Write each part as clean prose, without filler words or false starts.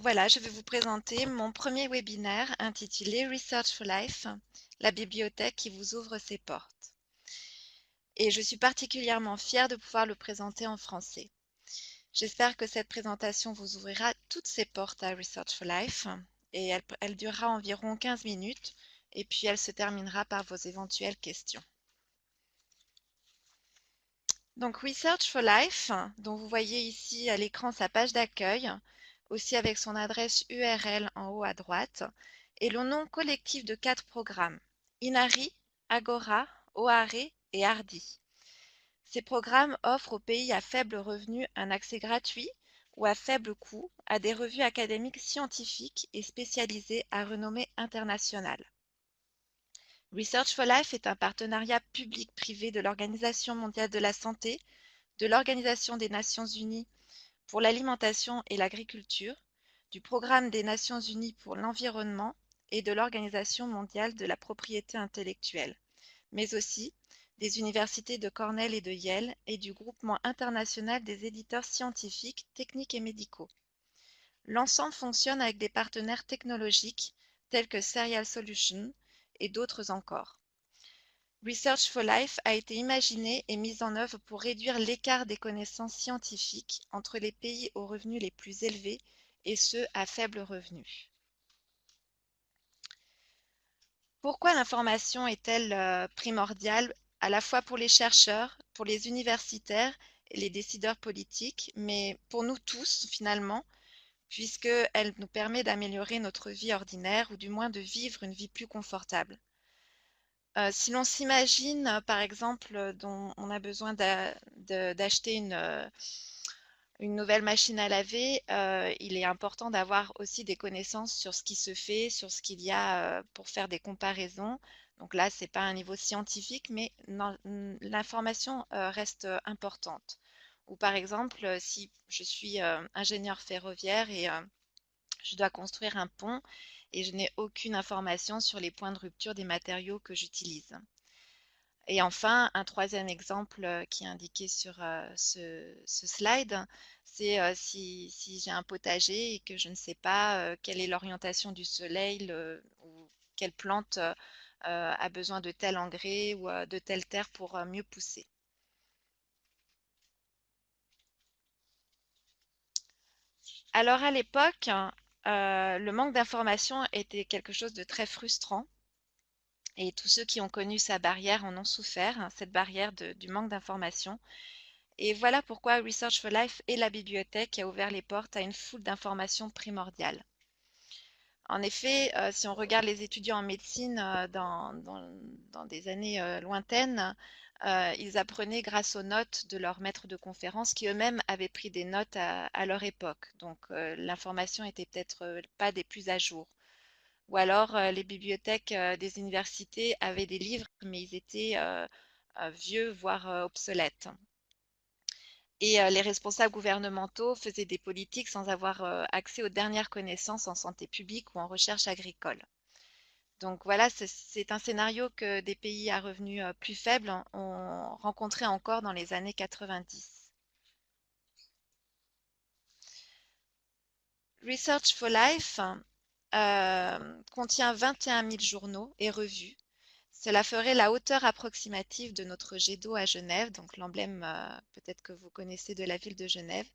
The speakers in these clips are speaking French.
Voilà, je vais vous présenter mon premier webinaire intitulé Research for Life, la bibliothèque qui vous ouvre ses portes. Et je suis particulièrement fière de pouvoir le présenter en français. J'espère que cette présentation vous ouvrira toutes ses portes à Research for Life et elle durera environ 15 minutes et puis elle se terminera par vos éventuelles questions. Donc Research for Life, dont vous voyez ici à l'écran sa page d'accueil, aussi avec son adresse URL en haut à droite, est le nom collectif de 4 programmes: Inari, Agora, Oare et Hardy. Ces programmes offrent aux pays à faible revenu un accès gratuit ou à faible coût à des revues académiques scientifiques et spécialisées à renommée internationale. Research for Life est un partenariat public-privé de l'Organisation mondiale de la santé, de l'Organisation des Nations unies pour l'alimentation et l'agriculture, du Programme des Nations unies pour l'environnement et de l'Organisation mondiale de la propriété intellectuelle, mais aussi des universités de Cornell et de Yale et du Groupement international des éditeurs scientifiques, techniques et médicaux. L'ensemble fonctionne avec des partenaires technologiques tels que Serial Solutions et d'autres encore. Research for Life a été imaginé et mis en œuvre pour réduire l'écart des connaissances scientifiques entre les pays aux revenus les plus élevés et ceux à faible revenu. Pourquoi l'information est-elle primordiale à la fois pour les chercheurs, pour les universitaires et les décideurs politiques, mais pour nous tous finalement, puisqu'elle nous permet d'améliorer notre vie ordinaire ou du moins de vivre une vie plus confortable. Si l'on s'imagine, par exemple, on a besoin d'acheter une nouvelle machine à laver, il est important d'avoir aussi des connaissances sur ce qui se fait, sur ce qu'il y a pour faire des comparaisons. Donc là, c'est pas un niveau scientifique, mais l'information reste importante. Ou par exemple, si je suis ingénieur ferroviaire et je dois construire un pont et je n'ai aucune information sur les points de rupture des matériaux que j'utilise. Et enfin, un troisième exemple qui est indiqué sur ce slide, c'est si j'ai un potager et que je ne sais pas quelle est l'orientation du soleil ou quelle plante a besoin de tel engrais ou de telle terre pour mieux pousser. Alors à l'époque, le manque d'information était quelque chose de très frustrant. Et tous ceux qui ont connu sa barrière en ont souffert, hein, cette barrière du manque d'information. Et voilà pourquoi Research for Life est la bibliothèque qui a ouvert les portes à une foule d'informations primordiales. En effet, si on regarde les étudiants en médecine dans des années lointaines, ils apprenaient grâce aux notes de leurs maîtres de conférences qui eux-mêmes avaient pris des notes à leur époque. Donc l'information était peut-être pas des plus à jour. Ou alors les bibliothèques des universités avaient des livres, mais ils étaient vieux, voire obsolètes. Et les responsables gouvernementaux faisaient des politiques sans avoir accès aux dernières connaissances en santé publique ou en recherche agricole. Donc voilà, c'est un scénario que des pays à revenus plus faibles ont rencontré encore dans les années 90. Research for Life contient 21 000 journaux et revues. Cela ferait la hauteur approximative de notre jet d'eau à Genève, donc l'emblème peut-être que vous connaissez de la ville de Genève.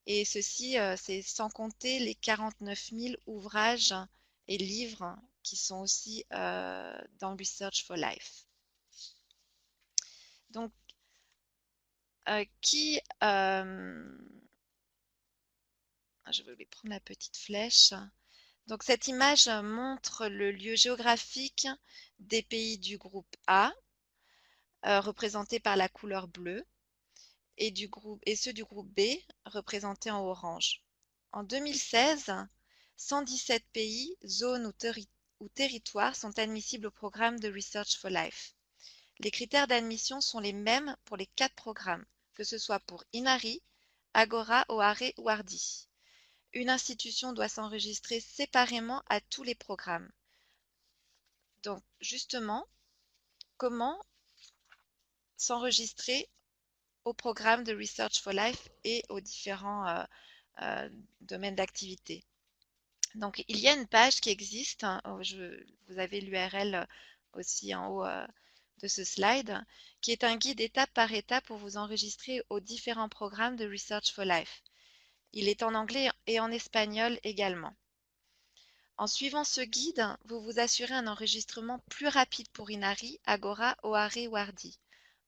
Et ceci, c'est sans compter les 49 000 ouvrages et livres qui sont aussi dans Research for Life. Donc, je vais prendre la petite flèche. Donc, cette image montre le lieu géographique des pays du groupe A, représentés par la couleur bleue, et ceux du groupe B, représentés en orange. En 2016, 117 pays, zones ou territoires sont admissibles au programme de Research for Life. Les critères d'admission sont les mêmes pour les 4 programmes, que ce soit pour Inari, Agora, Oare ou Hardy. Une institution doit s'enregistrer séparément à tous les programmes. Donc, justement, comment s'enregistrer au programme de Research for Life et aux différents domaines d'activité? Donc, il y a une page qui existe, hein, vous avez l'URL aussi en haut de ce slide, qui est un guide étape par étape pour vous enregistrer aux différents programmes de Research for Life. Il est en anglais et en espagnol également. En suivant ce guide, vous vous assurez un enregistrement plus rapide pour Inari, Agora, Ohare ou Hardy,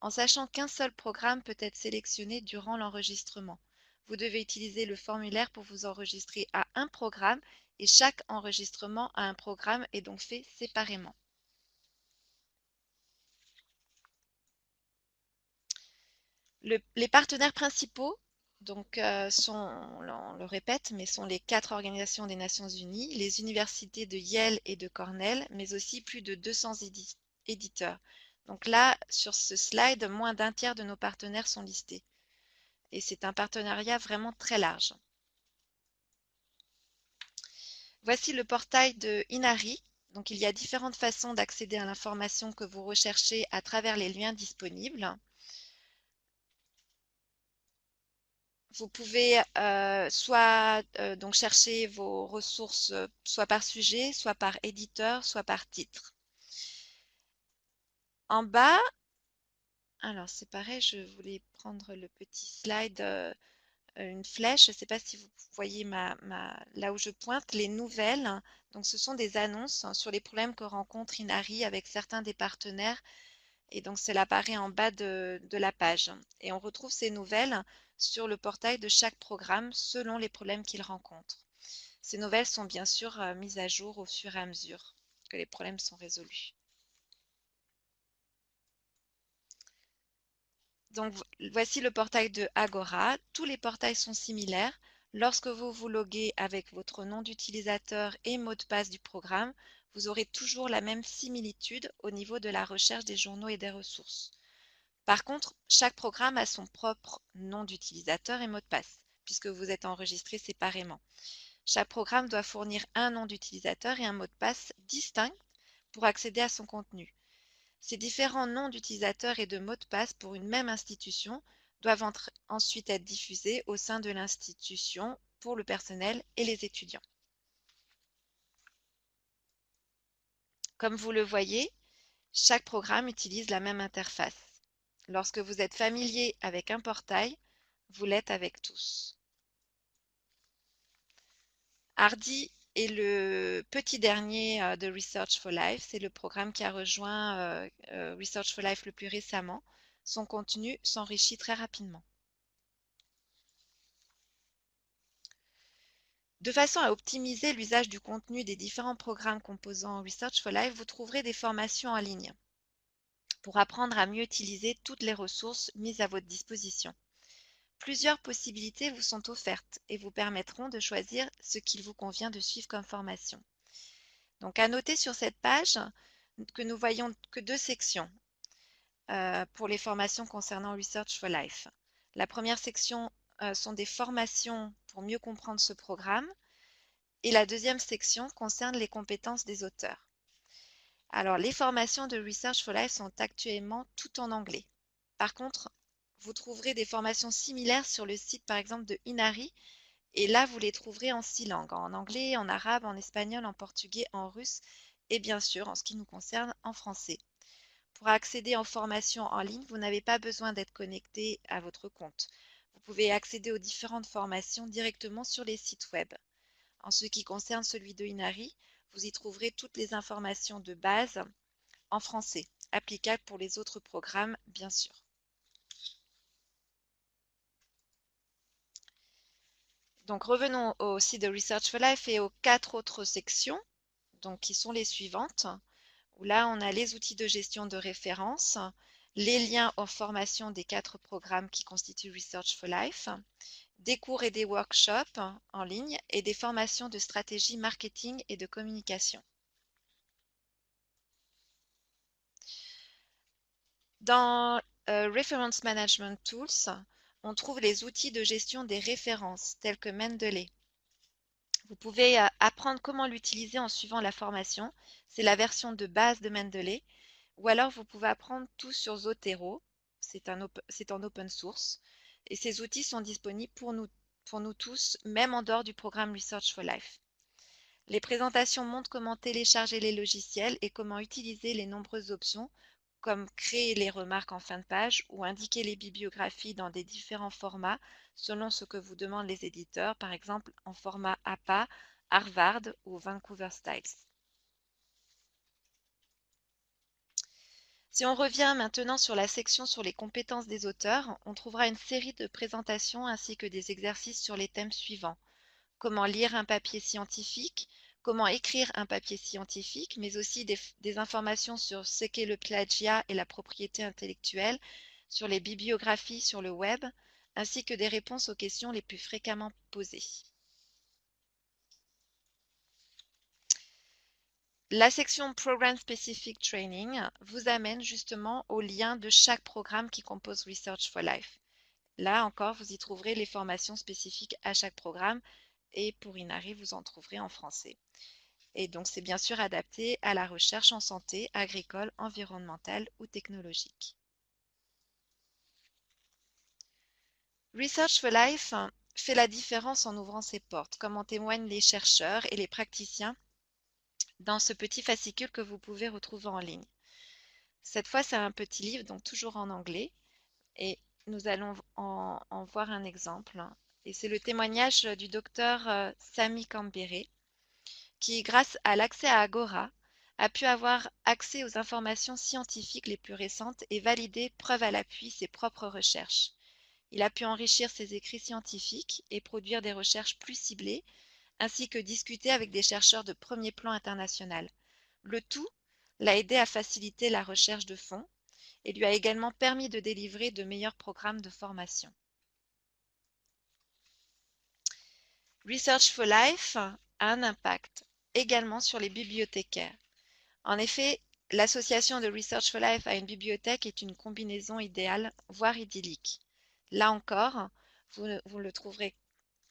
en sachant qu'un seul programme peut être sélectionné durant l'enregistrement. Vous devez utiliser le formulaire pour vous enregistrer à un programme et chaque enregistrement à un programme est donc fait séparément. Les partenaires principaux donc, sont, on le répète, mais sont les 4 organisations des Nations Unies, les universités de Yale et de Cornell, mais aussi plus de 200 éditeurs. Donc là, sur ce slide, moins d'un tiers de nos partenaires sont listés. Et c'est un partenariat vraiment très large. Voici le portail de Inari. Donc, il y a différentes façons d'accéder à l'information que vous recherchez à travers les liens disponibles. Vous pouvez soit donc chercher vos ressources soit par sujet, soit par éditeur, soit par titre. En bas, alors c'est pareil, je voulais prendre le petit slide, une flèche. Je ne sais pas si vous voyez là où je pointe, les nouvelles. Donc ce sont des annonces sur les problèmes que rencontre Inari avec certains des partenaires. Et donc cela apparaît en bas de la page. Et on retrouve ces nouvelles sur le portail de chaque programme selon les problèmes qu'il rencontre. Ces nouvelles sont bien sûr mises à jour au fur et à mesure que les problèmes sont résolus. Donc voici le portail de Agora. Tous les portails sont similaires. Lorsque vous vous loguez avec votre nom d'utilisateur et mot de passe du programme, vous aurez toujours la même similitude au niveau de la recherche des journaux et des ressources. Par contre, chaque programme a son propre nom d'utilisateur et mot de passe, puisque vous êtes enregistré séparément. Chaque programme doit fournir un nom d'utilisateur et un mot de passe distinct pour accéder à son contenu. Ces différents noms d'utilisateurs et de mots de passe pour une même institution doivent ensuite être diffusés au sein de l'institution pour le personnel et les étudiants. Comme vous le voyez, chaque programme utilise la même interface. Lorsque vous êtes familier avec un portail, vous l'êtes avec tous. Hardy est le petit dernier de Research for Life. C'est le programme qui a rejoint Research for Life le plus récemment. Son contenu s'enrichit très rapidement. De façon à optimiser l'usage du contenu des différents programmes composant Research for Life, vous trouverez des formations en ligne pour apprendre à mieux utiliser toutes les ressources mises à votre disposition. Plusieurs possibilités vous sont offertes et vous permettront de choisir ce qu'il vous convient de suivre comme formation. Donc à noter sur cette page que nous voyons que deux sections pour les formations concernant Research for Life. La première section sont des formations pour mieux comprendre ce programme et la deuxième section concerne les compétences des auteurs. Alors les formations de Research for Life sont actuellement toutes en anglais. Par contre, vous trouverez des formations similaires sur le site par exemple de Inari et là vous les trouverez en 6 langues, en anglais, en arabe, en espagnol, en portugais, en russe et bien sûr en ce qui nous concerne en français. Pour accéder aux formations en ligne, vous n'avez pas besoin d'être connecté à votre compte. Vous pouvez accéder aux différentes formations directement sur les sites web. En ce qui concerne celui de Inari, vous y trouverez toutes les informations de base en français, applicables pour les autres programmes, bien sûr. Donc revenons au site de Research for Life et aux 4 autres sections, donc qui sont les suivantes. Où là, on a les outils de gestion de référence, les liens aux formations des 4 programmes qui constituent Research for Life, des cours et des workshops en ligne et des formations de stratégie marketing et de communication. Dans Reference Management Tools, on trouve les outils de gestion des références tels que Mendeley. Vous pouvez apprendre comment l'utiliser en suivant la formation. C'est la version de base de Mendeley. Ou alors vous pouvez apprendre tout sur Zotero. C'est en open source. Et ces outils sont disponibles pour nous tous, même en dehors du programme Research for Life. Les présentations montrent comment télécharger les logiciels et comment utiliser les nombreuses options, comme créer les remarques en fin de page ou indiquer les bibliographies dans des différents formats selon ce que vous demandent les éditeurs, par exemple en format APA, Harvard ou Vancouver Styles. Si on revient maintenant sur la section sur les compétences des auteurs, on trouvera une série de présentations ainsi que des exercices sur les thèmes suivants. Comment lire un papier scientifique, comment écrire un papier scientifique, mais aussi des informations sur ce qu'est le plagiat et la propriété intellectuelle, sur les bibliographies sur le web, ainsi que des réponses aux questions les plus fréquemment posées. La section Program Specific Training vous amène justement au lien de chaque programme qui compose Research for Life. Là encore, vous y trouverez les formations spécifiques à chaque programme et pour Inari, vous en trouverez en français. Et donc, c'est bien sûr adapté à la recherche en santé, agricole, environnementale ou technologique. Research for Life fait la différence en ouvrant ses portes, comme en témoignent les chercheurs et les praticiens dans ce petit fascicule que vous pouvez retrouver en ligne. Cette fois, c'est un petit livre, donc toujours en anglais, et nous allons en voir un exemple. Et c'est le témoignage du docteur Sami Kambere, qui, grâce à l'accès à Agora, a pu avoir accès aux informations scientifiques les plus récentes et valider, preuve à l'appui, ses propres recherches. Il a pu enrichir ses écrits scientifiques et produire des recherches plus ciblées, ainsi que discuter avec des chercheurs de premier plan international. Le tout l'a aidé à faciliter la recherche de fonds et lui a également permis de délivrer de meilleurs programmes de formation. Research for Life a un impact également sur les bibliothécaires. En effet, l'association de Research for Life à une bibliothèque est une combinaison idéale, voire idyllique. Là encore, vous le trouverez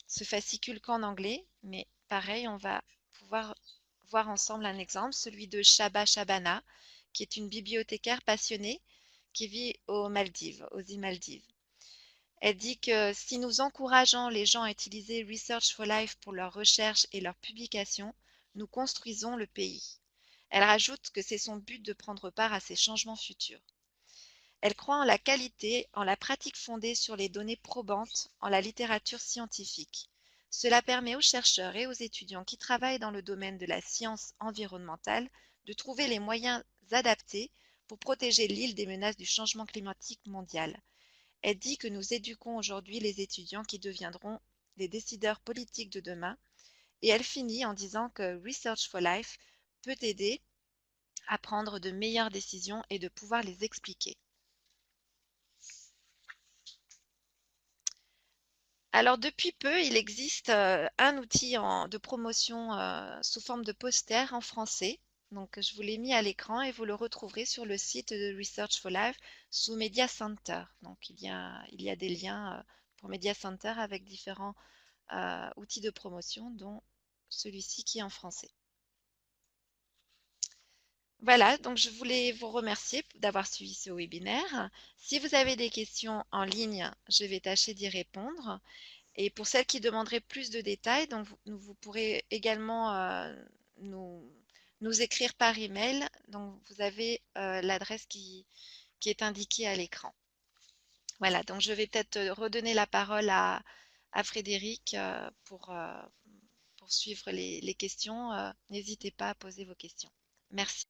ce fascicule qu'en anglais, mais pareil, on va pouvoir voir ensemble un exemple, celui de Shaba Shabana, qui est une bibliothécaire passionnée qui vit aux Maldives, aux îles Maldives. Elle dit que si nous encourageons les gens à utiliser Research for Life pour leurs recherches et leurs publications, nous construisons le pays. Elle rajoute que c'est son but de prendre part à ces changements futurs. Elle croit en la qualité, en la pratique fondée sur les données probantes, en la littérature scientifique. Cela permet aux chercheurs et aux étudiants qui travaillent dans le domaine de la science environnementale de trouver les moyens adaptés pour protéger l'île des menaces du changement climatique mondial. Elle dit que nous éduquons aujourd'hui les étudiants qui deviendront les décideurs politiques de demain et elle finit en disant que Research for Life peut aider à prendre de meilleures décisions et de pouvoir les expliquer. Alors depuis peu, il existe un outil de promotion sous forme de poster en français. Donc je vous l'ai mis à l'écran et vous le retrouverez sur le site de Research for Life sous Media Center. Donc il y a des liens pour Media Center avec différents outils de promotion, dont celui-ci qui est en français. Voilà, donc je voulais vous remercier d'avoir suivi ce webinaire. Si vous avez des questions en ligne, je vais tâcher d'y répondre. Et pour celles qui demanderaient plus de détails, donc vous pourrez également nous, nous écrire par email. Donc vous avez l'adresse qui est indiquée à l'écran. Voilà, donc je vais peut-être redonner la parole à Frédéric pour suivre les questions. N'hésitez pas à poser vos questions. Merci.